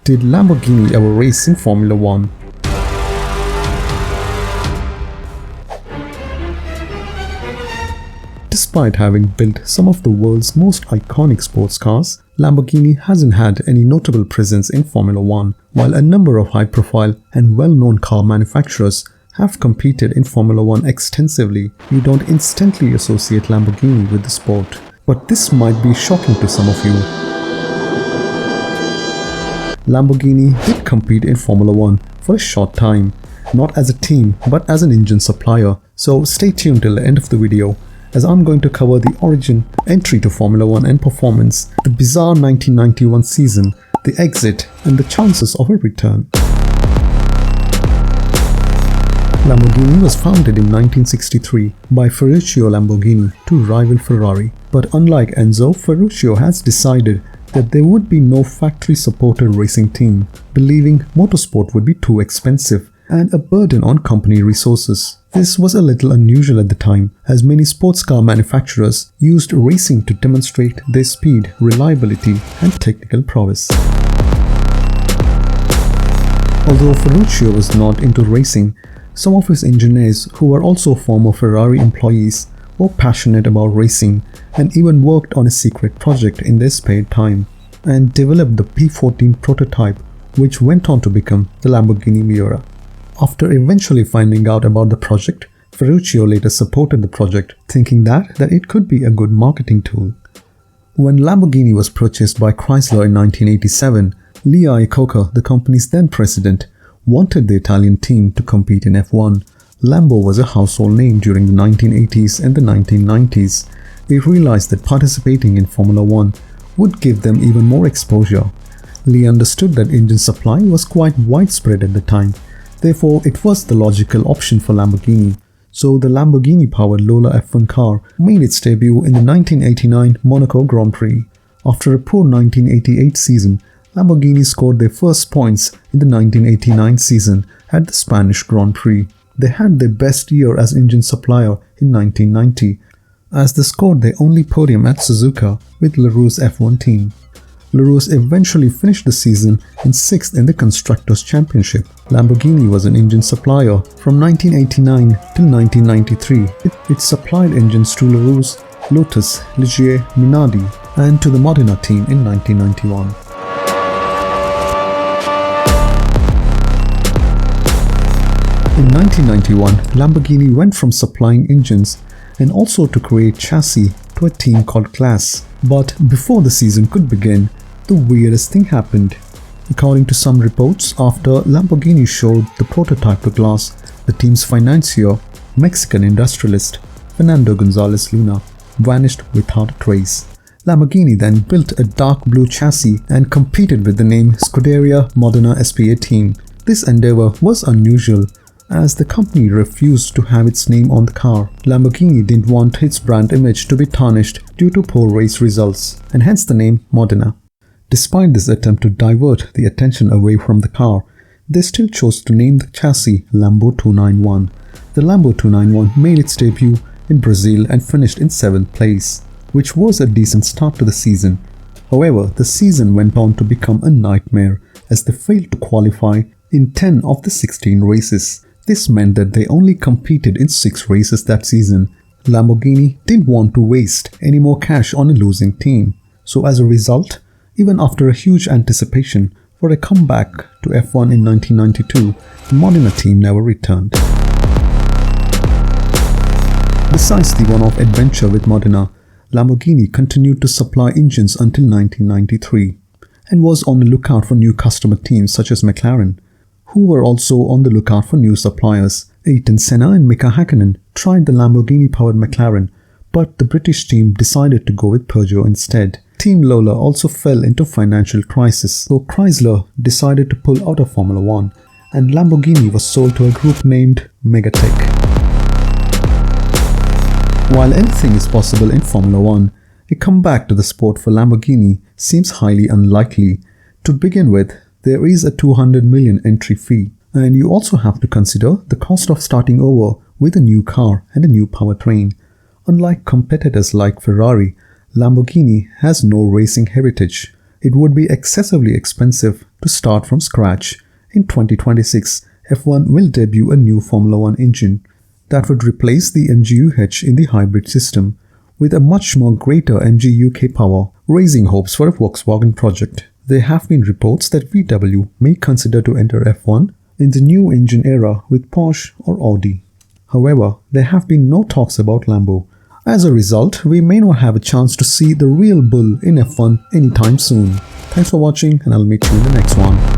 Did Lamborghini ever race in Formula 1? Despite having built some of the world's most iconic sports cars, Lamborghini hasn't had any notable presence in Formula 1. While a number of high-profile and well-known car manufacturers have competed in Formula 1 extensively, you don't instantly associate Lamborghini with the sport. But this might be shocking to some of you. Lamborghini did compete in Formula 1 for a short time, not as a team but as an engine supplier, so stay tuned till the end of the video, as I'm going to cover the origin, entry to Formula 1 and performance, the bizarre 1991 season, the exit, and the chances of a return. Lamborghini was founded in 1963 by Ferruccio Lamborghini to rival Ferrari, but unlike Enzo, Ferruccio has decided that there would be no factory-supported racing team, believing motorsport would be too expensive and a burden on company resources. This was a little unusual at the time, as many sports car manufacturers used racing to demonstrate their speed, reliability, and technical prowess. Although Ferruccio was not into racing, some of his engineers, who were also former Ferrari employees, were passionate about racing and even worked on a secret project in their spare time and developed the P14 prototype, which went on to become the Lamborghini Miura. After eventually finding out about the project, Ferruccio later supported the project, thinking that it could be a good marketing tool. When Lamborghini was purchased by Chrysler in 1987, Lee Iacocca, the company's then president, wanted the Italian team to compete in F1. Lambo was a household name during the 1980s and the 1990s. They realized that participating in Formula 1 would give them even more exposure. Lee understood that engine supply was quite widespread at the time. Therefore, it was the logical option for Lamborghini. So the Lamborghini-powered Lola F1 car made its debut in the 1989 Monaco Grand Prix. After a poor 1988 season, Lamborghini scored their first points in the 1989 season at the Spanish Grand Prix. They had their best year as engine supplier in 1990, as they scored their only podium at Suzuka with LaRoue's F1 team. LaRoue's eventually finished the season in 6th in the Constructors' Championship. Lamborghini was an engine supplier from 1989 till 1993. It supplied engines to LaRoue's, Lotus, Ligier, Minardi, and to the Modena team in 1991. In 1991, Lamborghini went from supplying engines and also to create chassis to a team called Class. But before the season could begin, the weirdest thing happened. According to some reports, after Lamborghini showed the prototype to Class, the team's financier, Mexican industrialist Fernando Gonzalez Luna, vanished without a trace. Lamborghini then built a dark blue chassis and competed with the name Scuderia Modena SPA team. This endeavor was unusual, as the company refused to have its name on the car. Lamborghini didn't want its brand image to be tarnished due to poor race results, and hence the name Modena. Despite this attempt to divert the attention away from the car, they still chose to name the chassis Lambo 291. The Lambo 291 made its debut in Brazil and finished in 7th place, which was a decent start to the season. However, the season went on to become a nightmare as they failed to qualify in 10 of the 16 races. This meant that they only competed in 6 races that season. Lamborghini didn't want to waste any more cash on a losing team. So as a result, even after a huge anticipation for a comeback to F1 in 1992, the Modena team never returned. Besides the one-off adventure with Modena, Lamborghini continued to supply engines until 1993 and was on the lookout for new customer teams such as McLaren, who were also on the lookout for new suppliers. Ayrton Senna and Mika Hakkinen tried the Lamborghini-powered McLaren, but the British team decided to go with Peugeot instead. Team Lola also fell into financial crisis, so Chrysler decided to pull out of Formula 1, and Lamborghini was sold to a group named Megatech. While anything is possible in Formula 1, a comeback to the sport for Lamborghini seems highly unlikely. To begin with, there is a 200 million entry fee, and you also have to consider the cost of starting over with a new car and a new powertrain. Unlike competitors like Ferrari, Lamborghini has no racing heritage. it would be excessively expensive to start from scratch. In 2026, F1 will debut a new Formula One engine that would replace the MGU-H in the hybrid system with a much more greater MGU-K power, raising hopes for a Volkswagen project. There have been reports that VW may consider to enter F1 in the new engine era with Porsche or Audi. However, there have been no talks about Lambo. As a result, we may not have a chance to see the real bull in F1 anytime soon. Thanks for watching, and I'll meet you in the next one.